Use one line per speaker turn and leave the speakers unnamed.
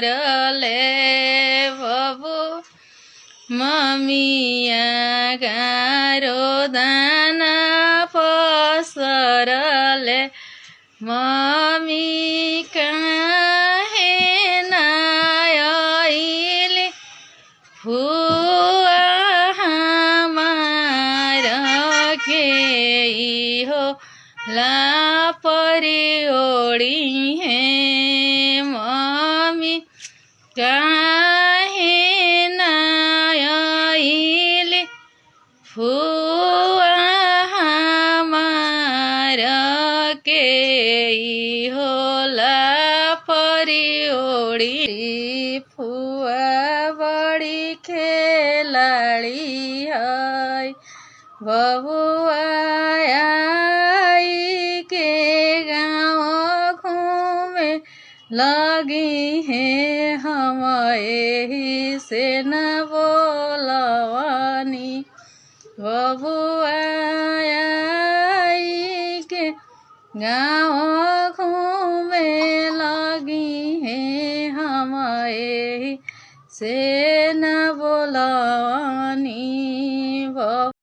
ले बबू मम्मिया गारो दाना पसरले मम्मी काहे ना आइले फुआ हमार के हो लापरी ओड़ी है मम्मी काहे ना आइले फुआ हमार के हो लापरी ओड़ी फुआ बड़ी खेलाड़ी है बबुआ आई के गाँव घूमे लगी है हम एही से न बोलवानी बबुआ आई के गाँव घूमे लगी है हम एही से